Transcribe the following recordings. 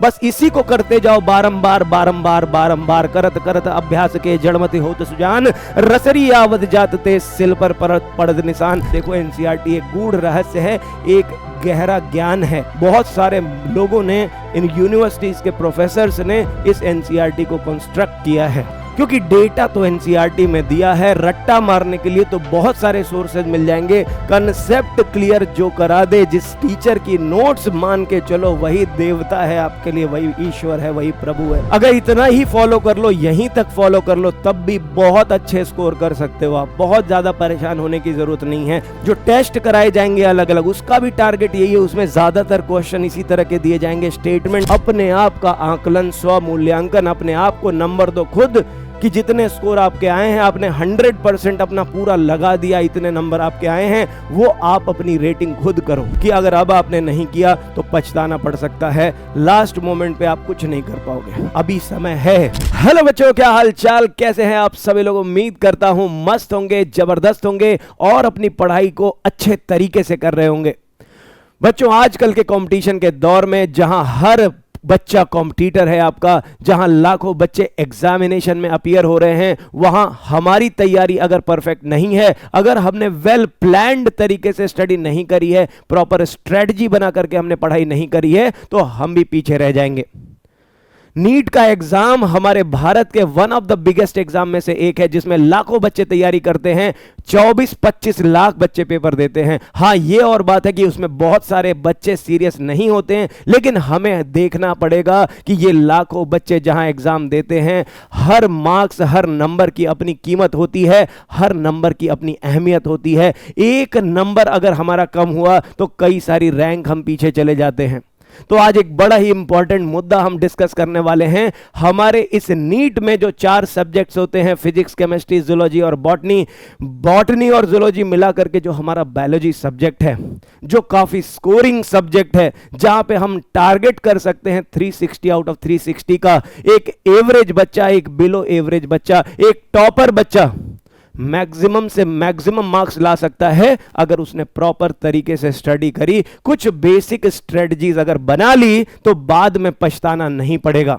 बस इसी को करते जाओ बारंबार बारंबार बारंबार, करत करत अभ्यास के जड़मति होत सुजान, रसरी आवत जात ते सिल पर पड़द निशान। देखो एनसीईआरटी एक गूढ़ रहस्य है, एक गहरा ज्ञान है। बहुत सारे लोगों ने, इन यूनिवर्सिटीज के प्रोफेसर्स ने इस एनसीईआरटी को कंस्ट्रक्ट किया है, क्योंकि डेटा तो एनसीईआरटी में दिया है। रट्टा मारने के लिए तो बहुत सारे सोर्सेज मिल जाएंगे। कंसेप्ट क्लियर जो करा दे, जिस टीचर की नोट्स मान के चलो, वही देवता है आपके लिए, वही ईश्वर है, वही प्रभु है। अगर इतना ही फॉलो कर लो, यहीं तक फॉलो कर लो, तब भी बहुत अच्छे स्कोर कर सकते हो आप। बहुत ज्यादा परेशान होने की जरूरत नहीं है। जो टेस्ट कराए जाएंगे अलग अलग, उसका भी टारगेट यही है, उसमें ज्यादातर क्वेश्चन इसी तरह के दिए जाएंगे। स्टेटमेंट, अपने आप का आकलन, स्व मूल्यांकन, अपने आप को नंबर दो खुद कि जितने स्कोर आपके आए हैं, आपने 100% अपना पूरा लगा दिया, इतने नंबर आपके आए हैं, वो आप अपनी रेटिंग खुद करो कि अगर अब आपने नहीं किया तो पछताना पड़ सकता है। लास्ट मोमेंट पे आप कुछ नहीं कर पाओगे, अभी समय है। हेलो बच्चों, क्या हाल चाल, कैसे हैं आप सभी लोग? उम्मीद करता हूं मस्त होंगे, जबरदस्त होंगे और अपनी पढ़ाई को अच्छे तरीके से कर रहे होंगे। बच्चों, आजकल के कंपटीशन के दौर में, जहां हर बच्चा कॉम्पिटिटर है आपका, जहां लाखों बच्चे एग्जामिनेशन में अपीयर हो रहे हैं, वहां हमारी तैयारी अगर परफेक्ट नहीं है, अगर हमने वेल प्लान्ड तरीके से स्टडी नहीं करी है, प्रॉपर स्ट्रेटजी बना करके हमने पढ़ाई नहीं करी है, तो हम भी पीछे रह जाएंगे। नीट का एग्जाम हमारे भारत के one of the biggest exam में से एक है, जिसमें लाखों बच्चे तैयारी करते हैं। 24-25 लाख बच्चे पेपर देते हैं। हाँ, ये और बात है कि उसमें बहुत सारे बच्चे सीरियस नहीं होते हैं, लेकिन हमें देखना पड़ेगा कि ये लाखों बच्चे जहां एग्जाम देते हैं, हर मार्क्स, हर नंबर की अपनी कीमत होती है, हर नंबर की अपनी अहमियत होती है। एक नंबर अगर हमारा कम हुआ तो कई सारी रैंक हम पीछे चले जाते हैं। तो आज एक बड़ा ही इंपॉर्टेंट मुद्दा हम डिस्कस करने वाले हैं। हमारे इस नीट में जो 4 सब्जेक्ट्स होते हैं, फिजिक्स, केमिस्ट्री, जूलॉजी और बॉटनी, बॉटनी और जूलॉजी मिला करके जो हमारा बायोलॉजी सब्जेक्ट है, जो काफी स्कोरिंग सब्जेक्ट है, जहां पे हम टारगेट कर सकते हैं 360 आउट ऑफ 360 का। एक एवरेज बच्चा, एक बिलो एवरेज बच्चा, एक टॉपर बच्चा मैक्सिमम से मैक्सिमम मार्क्स ला सकता है अगर उसने प्रॉपर तरीके से स्टडी करी, कुछ बेसिक स्ट्रेटजीज अगर बना ली, तो बाद में पछताना नहीं पड़ेगा।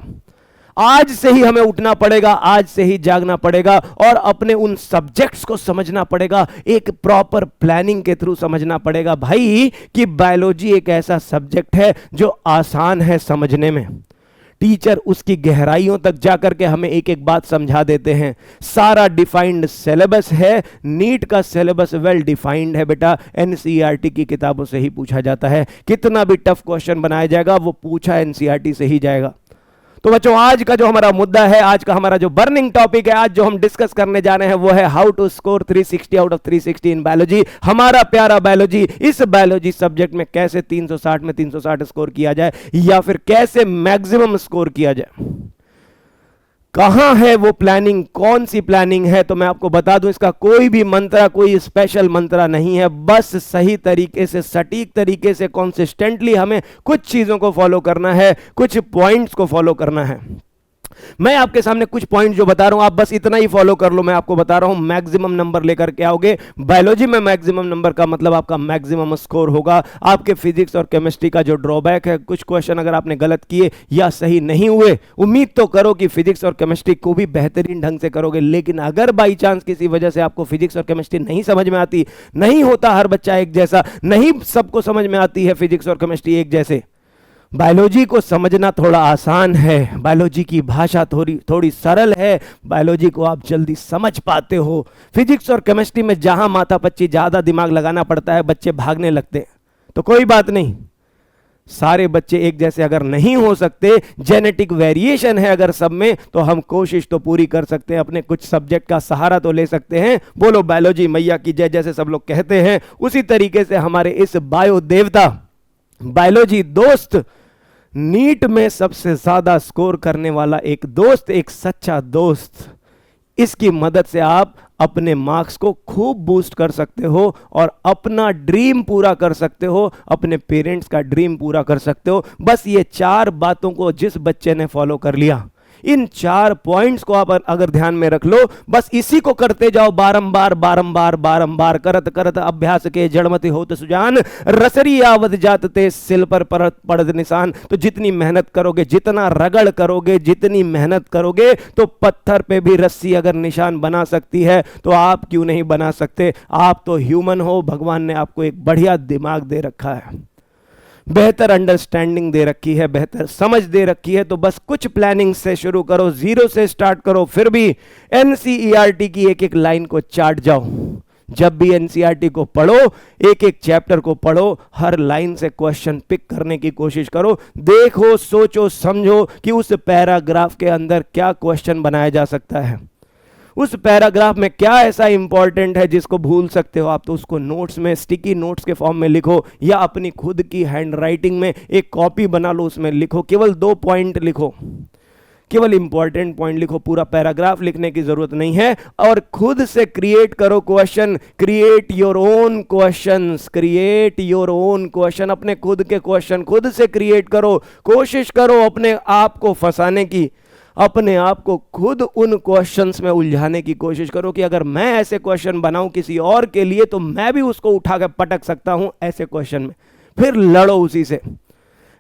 आज से ही हमें उठना पड़ेगा, आज से ही जागना पड़ेगा और अपने उन सब्जेक्ट्स को समझना पड़ेगा, एक प्रॉपर प्लानिंग के थ्रू समझना पड़ेगा भाई कि बायोलॉजी एक ऐसा सब्जेक्ट है जो आसान है समझने में। टीचर उसकी गहराइयों तक जाकर के हमें एक एक बात समझा देते हैं। सारा डिफाइंड सिलेबस है, नीट का सिलेबस वेल डिफाइंड है बेटा। एनसीईआरटी की किताबों से ही पूछा जाता है, कितना भी टफ क्वेश्चन बनाया जाएगा वो पूछा एनसीईआरटी से ही जाएगा। तो बच्चों, आज का जो हमारा मुद्दा है, आज का हमारा जो बर्निंग टॉपिक है, आज जो हम डिस्कस करने जा रहे हैं, वो है how to score 360 out of 360 in biology. हमारा प्यारा बायोलॉजी, इस बायोलॉजी सब्जेक्ट में कैसे 360 में 360 स्कोर किया जाए, या फिर कैसे मैक्सिमम स्कोर किया जाए। कहां है वो प्लानिंग, कौन सी प्लानिंग है? तो मैं आपको बता दूं, इसका कोई भी मंत्रा, कोई स्पेशल मंत्रा नहीं है। बस सही तरीके से, सटीक तरीके से, कंसिस्टेंटली हमें कुछ चीजों को फॉलो करना है, कुछ पॉइंट्स को फॉलो करना है। मैं आपके सामने कुछ पॉइंट जो बता रहा हूं, आप बस इतना ही फॉलो कर लो। मैं आपको बता रहा हूं, मैक्सिमम नंबर लेकर के आओगे। बायोलॉजी में मैक्सिमम नंबर का मतलब आपका मैक्सिमम स्कोर होगा। आपके फिजिक्स और केमिस्ट्री का जो ड्रॉबैक है, कुछ क्वेश्चन अगर आपने गलत किए या सही नहीं हुए, उम्मीद तो करो कि फिजिक्स और केमिस्ट्री को भी बेहतरीन ढंग से करोगे। लेकिन अगर बाई चांस किसी वजह से आपको फिजिक्स और केमिस्ट्री नहीं समझ में आती, नहीं होता हर बच्चा एक जैसा, नहीं सबको समझ में आती है फिजिक्स और केमिस्ट्री एक जैसे। बायोलॉजी को समझना थोड़ा आसान है, बायोलॉजी की भाषा थोड़ी सरल है, बायोलॉजी को आप जल्दी समझ पाते हो। फिजिक्स और केमिस्ट्री में जहां माथापच्ची, ज्यादा दिमाग लगाना पड़ता है, बच्चे भागने लगते हैं। तो कोई बात नहीं, सारे बच्चे एक जैसे अगर नहीं हो सकते, जेनेटिक वेरिएशन है अगर सब में, तो हम कोशिश तो पूरी कर सकते हैं, अपने कुछ सब्जेक्ट का सहारा तो ले सकते हैं। बोलो बायोलॉजी मैया की जय, जैसे सब लोग कहते हैं। उसी तरीके से हमारे इस बायो देवता, बायोलॉजी दोस्त, नीट में सबसे ज्यादा स्कोर करने वाला एक दोस्त, एक सच्चा दोस्त, इसकी मदद से आप अपने मार्क्स को खूब बूस्ट कर सकते हो और अपना ड्रीम पूरा कर सकते हो, अपने पेरेंट्स का ड्रीम पूरा कर सकते हो। बस ये 4 बातों को जिस बच्चे ने फॉलो कर लिया, इन 4 पॉइंट्स को आप अगर ध्यान में रख लो, बस इसी को करते जाओ बारंबार बारंबार बारंबार, करत करत अभ्यास के जड़मति होत सुजान, रसरी आवत जात ते सिल पर पड़त निशान। तो जितनी मेहनत करोगे, जितना रगड़ करोगे, जितनी मेहनत करोगे, तो पत्थर पे भी रस्सी अगर निशान बना सकती है तो आप क्यों नहीं बना सकते। आप तो ह्यूमन हो, भगवान ने आपको एक बढ़िया दिमाग दे रखा है, बेहतर अंडरस्टैंडिंग दे रखी है, बेहतर समझ दे रखी है। तो बस कुछ प्लानिंग से शुरू करो, जीरो से स्टार्ट करो, फिर भी एनसीईआरटी की एक एक लाइन को चाट जाओ। जब भी एनसीईआरटी को पढ़ो, एक एक चैप्टर को पढ़ो, हर लाइन से क्वेश्चन पिक करने की कोशिश करो। देखो, सोचो, समझो कि उस पैराग्राफ के अंदर क्या क्वेश्चन बनाया जा सकता है, उस पैराग्राफ में क्या ऐसा इंपॉर्टेंट है जिसको भूल सकते हो आप। तो उसको नोट्स में, स्टिकी नोट्स के फॉर्म में लिखो, या अपनी खुद की हैंड राइटिंग में एक कॉपी बना लो, उसमें लिखो। केवल 2 पॉइंट लिखो, केवल इंपॉर्टेंट पॉइंट लिखो, पूरा पैराग्राफ लिखने की जरूरत नहीं है। और खुद से क्रिएट करो question, create your own questions, create your own question. अपने खुद के क्वेश्चन खुद से क्रिएट करो, कोशिश करो अपने आप को फंसाने की, अपने आप को खुद उन क्वेश्चंस में उलझाने की कोशिश करो कि अगर मैं ऐसे क्वेश्चन बनाऊं किसी और के लिए तो मैं भी उसको उठा कर पटक सकता हूं ऐसे क्वेश्चन में। फिर लड़ो उसी से,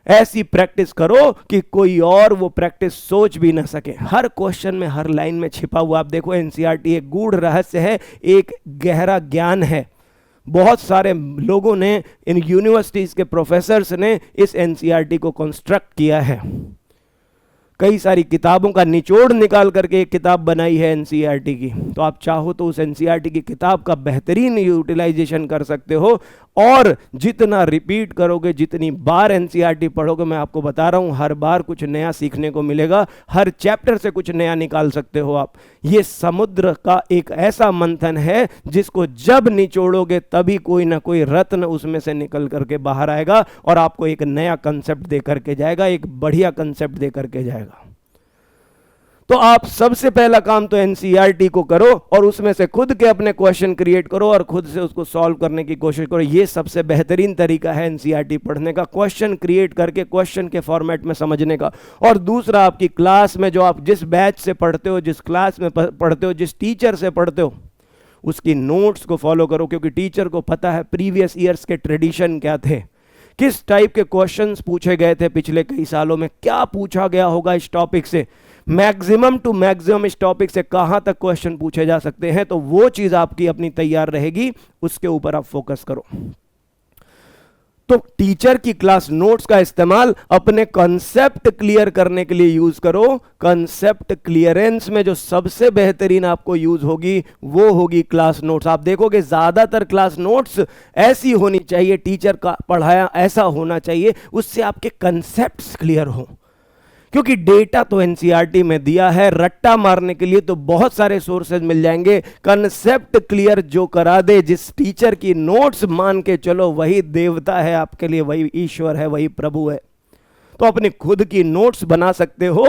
ऐसी प्रैक्टिस करो कि कोई और वो प्रैक्टिस सोच भी ना सके। हर क्वेश्चन में, हर लाइन में छिपा हुआ, आप देखो, एनसीईआरटी एक गूढ़ रहस्य है, एक गहरा ज्ञान है। बहुत सारे लोगों ने, इन यूनिवर्सिटीज के प्रोफेसर्स ने इस एनसीईआरटी को कंस्ट्रक्ट किया है। कई सारी किताबों का निचोड़ निकाल करके एक किताब बनाई है एनसीईआरटी की। तो आप चाहो तो उस एनसीईआरटी की किताब का बेहतरीन यूटिलाइजेशन कर सकते हो। और जितना रिपीट करोगे, जितनी बार एनसीईआरटी पढ़ोगे, मैं आपको बता रहा हूं, हर बार कुछ नया सीखने को मिलेगा, हर चैप्टर से कुछ नया निकाल सकते हो आप। ये समुद्र का एक ऐसा मंथन है जिसको जब निचोड़ोगे तभी कोई ना कोई रत्न उसमें से निकल करके बाहर आएगा और आपको एक नया कंसेप्ट दे करके जाएगा, एक बढ़िया कंसेप्ट दे करके जाएगा। तो आप सबसे पहला काम तो एनसीईआरटी को करो और उसमें से खुद के अपने क्वेश्चन क्रिएट करो और खुद से उसको सॉल्व करने की कोशिश करो। ये सबसे बेहतरीन तरीका है एनसीईआरटी पढ़ने का, क्वेश्चन क्रिएट करके क्वेश्चन के फॉर्मेट में समझने का। और दूसरा, आपकी क्लास में जो आप जिस बैच से पढ़ते हो, जिस क्लास में पढ़ते हो, जिस टीचर से पढ़ते हो, उसकी नोट्स को फॉलो करो, क्योंकि टीचर को पता है प्रीवियस ईयर्स के ट्रेडिशन क्या थे, किस टाइप के क्वेश्चंस पूछे गए थे पिछले कई सालों में, क्या पूछा गया होगा इस टॉपिक से, मैक्सिमम टू मैक्सिमम इस टॉपिक से कहां तक क्वेश्चन पूछे जा सकते हैं। तो वो चीज आपकी अपनी तैयार रहेगी, उसके ऊपर आप फोकस करो। तो टीचर की क्लास नोट्स का इस्तेमाल अपने कॉन्सेप्ट क्लियर करने के लिए यूज करो। कॉन्सेप्ट क्लियरेंस में जो सबसे बेहतरीन आपको यूज होगी वो होगी क्लास नोट्स। आप देखोगे ज्यादातर क्लास नोट्स ऐसी होनी चाहिए, टीचर का पढ़ाया ऐसा होना चाहिए, उससे आपके कॉन्सेप्ट्स क्लियर हो। क्योंकि डेटा तो एनसीईआरटी में दिया है, रट्टा मारने के लिए तो बहुत सारे सोर्सेज मिल जाएंगे। कंसेप्ट क्लियर जो करा दे, जिस टीचर की नोट्स मान के चलो, वही देवता है आपके लिए, वही ईश्वर है, वही प्रभु है। तो अपने खुद की नोट्स बना सकते हो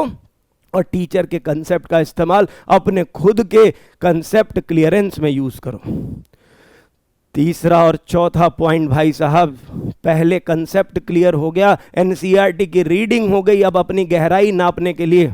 और टीचर के कंसेप्ट का इस्तेमाल अपने खुद के कंसेप्ट क्लियरेंस में यूज करो। तीसरा और चौथा पॉइंट भाई साहब, पहले कंसेप्ट क्लियर हो गया, एनसीईआरटी की रीडिंग हो गई, अब अपनी गहराई नापने के लिए,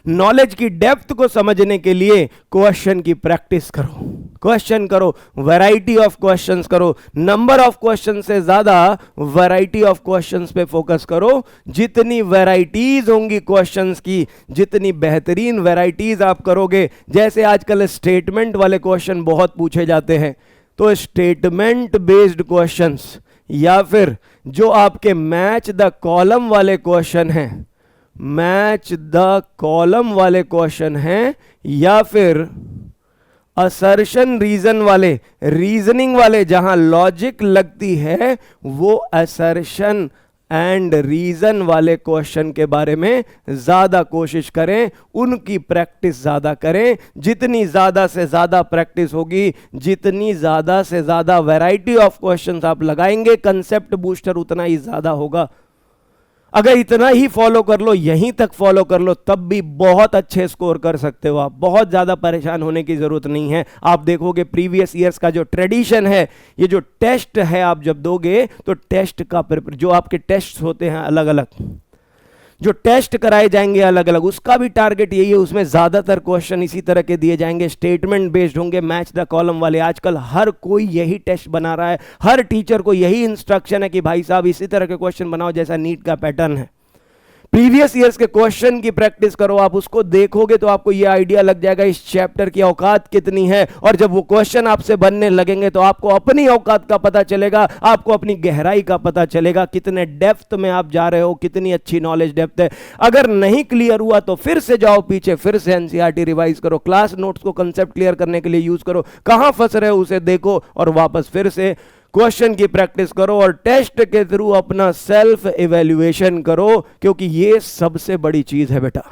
नॉलेज की डेप्थ को समझने के लिए क्वेश्चन की प्रैक्टिस करो, क्वेश्चन करो, वैरायटी ऑफ क्वेश्चंस करो। नंबर ऑफ क्वेश्चन से ज्यादा वैरायटी ऑफ क्वेश्चंस पे फोकस करो। जितनी वैरायटीज होंगी क्वेश्चंस की, जितनी बेहतरीन वैरायटीज आप करोगे, जैसे आजकल स्टेटमेंट वाले क्वेश्चन बहुत पूछे जाते हैं, तो स्टेटमेंट बेस्ड क्वेश्चंस या फिर जो आपके मैच द कॉलम वाले क्वेश्चन हैं, मैच द कॉलम वाले क्वेश्चन हैं, या फिर असर्शन रीजन वाले, रीजनिंग वाले, जहां लॉजिक लगती है, वो असर्शन एंड रीजन वाले क्वेश्चन के बारे में ज्यादा कोशिश करें, उनकी प्रैक्टिस ज्यादा करें। जितनी ज्यादा से ज्यादा प्रैक्टिस होगी, जितनी ज्यादा से ज्यादा वैरायटी ऑफ क्वेश्चंस आप लगाएंगे, कंसेप्ट बूस्टर उतना ही ज्यादा होगा। अगर इतना ही फॉलो कर लो, यहीं तक फॉलो कर लो, तब भी बहुत अच्छे स्कोर कर सकते हो आप। बहुत ज्यादा परेशान होने की जरूरत नहीं है। आप देखोगे प्रीवियस ईयर्स का जो ट्रेडिशन है, ये जो टेस्ट है आप जब दोगे, तो टेस्ट का जो आपके टेस्ट होते हैं अलग अलग, जो टेस्ट कराए जाएंगे अलग अलग, उसका भी टारगेट यही है। उसमें ज्यादातर क्वेश्चन इसी तरह के दिए जाएंगे, स्टेटमेंट बेस्ड होंगे, मैच द कॉलम वाले। आजकल हर कोई यही टेस्ट बना रहा है, हर टीचर को यही इंस्ट्रक्शन है कि भाई साहब इसी तरह के क्वेश्चन बनाओ जैसा नीट का पैटर्न है। प्रीवियस ईयर्स के क्वेश्चन की प्रैक्टिस करो, आप उसको देखोगे तो आपको यह आइडिया लग जाएगा इस चैप्टर की औकात कितनी है। और जब वो क्वेश्चन आपसे बनने लगेंगे तो आपको अपनी औकात का पता चलेगा, आपको अपनी गहराई का पता चलेगा, कितने डेप्थ में आप जा रहे हो, कितनी अच्छी नॉलेज डेप्थ है। अगर नहीं क्लियर हुआ तो फिर से जाओ पीछे, फिर से एनसीईआरटी रिवाइज करो, क्लास नोट्स को कंसेप्ट क्लियर करने के लिए यूज करो, कहां फंस रहे हो उसे देखो और वापस फिर से क्वेश्चन की प्रैक्टिस करो और टेस्ट के थ्रू अपना सेल्फ इवैल्यूएशन करो, क्योंकि ये सबसे बड़ी चीज है बेटा,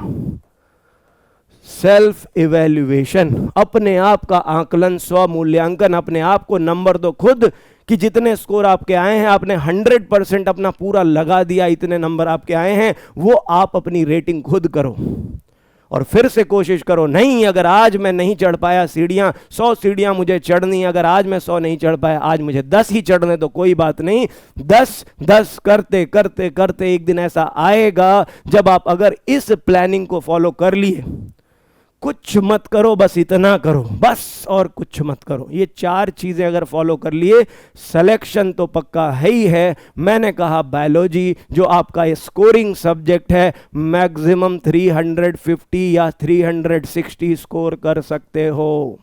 सेल्फ इवैल्यूएशन। अपने आप का आकलन, स्व मूल्यांकन, अपने आप को नंबर दो खुद कि जितने स्कोर आपके आए हैं, आपने 100% अपना पूरा लगा दिया, इतने नंबर आपके आए हैं, वो आप अपनी रेटिंग खुद करो और फिर से कोशिश करो। नहीं, अगर आज मैं नहीं चढ़ पाया सीढ़ियां, 100 सीढ़ियां मुझे चढ़नी, अगर आज मैं 100 नहीं चढ़ पाया, आज मुझे 10 ही चढ़ने तो कोई बात नहीं। 10 करते करते करते एक दिन ऐसा आएगा जब आप अगर इस प्लानिंग को फॉलो कर लिए, कुछ मत करो, बस इतना करो, बस और कुछ मत करो, ये 4 चीजें अगर फॉलो कर लिए, सिलेक्शन तो पक्का है ही है। मैंने कहा बायोलॉजी जो आपका स्कोरिंग सब्जेक्ट है, मैक्सिमम 350 या 360 स्कोर कर सकते हो,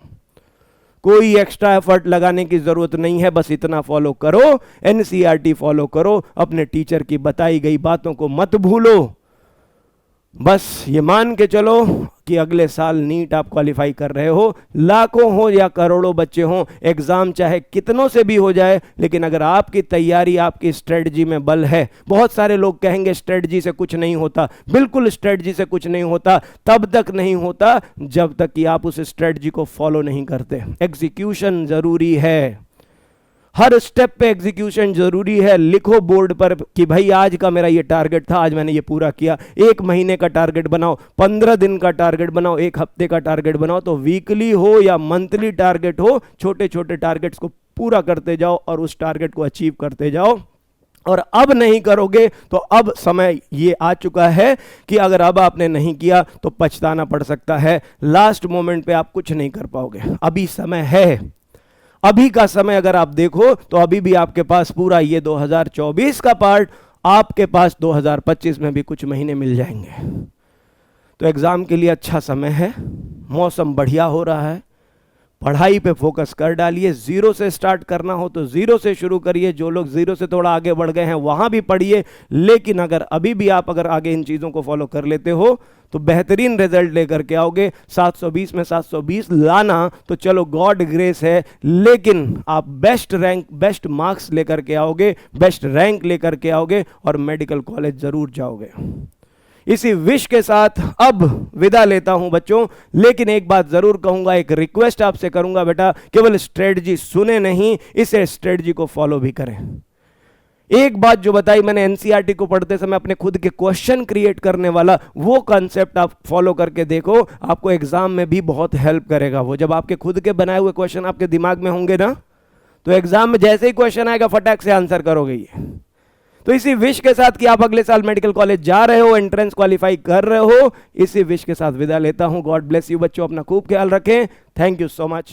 कोई एक्स्ट्रा एफर्ट लगाने की जरूरत नहीं है, बस इतना फॉलो करो, एनसीईआरटी फॉलो करो, अपने टीचर की बताई गई बातों को मत भूलो, बस ये मान के चलो कि अगले साल नीट आप क्वालिफाई कर रहे हो। लाखों हो या करोड़ों बच्चे हो, एग्जाम चाहे कितनों से भी हो जाए, लेकिन अगर आपकी तैयारी, आपकी स्ट्रेटजी में बल है। बहुत सारे लोग कहेंगे स्ट्रेटजी से कुछ नहीं होता, बिल्कुल स्ट्रेटजी से कुछ नहीं होता, तब तक नहीं होता जब तक कि आप उस स्ट्रेटजी को फॉलो नहीं करते। एग्जीक्यूशन जरूरी है, हर स्टेप पे एग्जीक्यूशन जरूरी है। लिखो बोर्ड पर कि भाई आज का मेरा ये टारगेट था, आज मैंने ये पूरा किया। 1 महीने का टारगेट बनाओ, 15 दिन का टारगेट बनाओ, 1 हफ्ते का टारगेट बनाओ, तो वीकली हो या मंथली टारगेट हो, छोटे छोटे टारगेट्स को पूरा करते जाओ और उस टारगेट को अचीव करते जाओ। और अब नहीं करोगे तो अब समय ये आ चुका है कि अगर अब आपने नहीं किया तो पछताना पड़ सकता है। लास्ट मोमेंट पे आप कुछ नहीं कर पाओगे, अभी समय है। अभी का समय अगर आप देखो तो अभी भी आपके पास पूरा ये 2024 का पार्ट, आपके पास 2025 में भी कुछ महीने मिल जाएंगे। तो एग्जाम के लिए अच्छा समय है, मौसम बढ़िया हो रहा है, पढ़ाई पे फोकस कर डालिए। 0 से स्टार्ट करना हो तो 0 से शुरू करिए, जो लोग 0 से थोड़ा आगे बढ़ गए हैं वहां भी पढ़िए। लेकिन अगर अभी भी आप अगर आगे इन चीजों को फॉलो कर लेते हो तो बेहतरीन रिजल्ट लेकर के आओगे। 720 में 720 लाना तो चलो गॉड ग्रेस है, लेकिन आप बेस्ट रैंक, बेस्ट मार्क्स लेकर के आओगे, बेस्ट रैंक लेकर के आओगे और मेडिकल कॉलेज जरूर जाओगे। इसी विश के साथ अब विदा लेता हूं बच्चों, लेकिन एक बात जरूर कहूंगा, एक रिक्वेस्ट आपसे करूंगा बेटा, केवल स्ट्रेटजी सुने नहीं, इसे स्ट्रेटजी को फॉलो भी करें। एक बात जो बताई मैंने एनसीईआरटी को पढ़ते समय, अपने खुद के क्वेश्चन क्रिएट करने वाला वो कॉन्सेप्ट आप फॉलो करके देखो, आपको एग्जाम में भी बहुत हेल्प करेगा। वो जब आपके खुद के बनाए हुए क्वेश्चन आपके दिमाग में होंगे ना, तो एग्जाम में जैसे ही क्वेश्चन आएगा फटाक से आंसर करोगे ये। तो इसी विश के साथ कि आप अगले साल मेडिकल कॉलेज जा रहे हो, एंट्रेंस क्वालिफाई कर रहे हो, इसी विश के साथ विदा लेता हूं। गॉड ब्लेस यू बच्चों, अपना खूब ख्याल रखें। Thank you so much.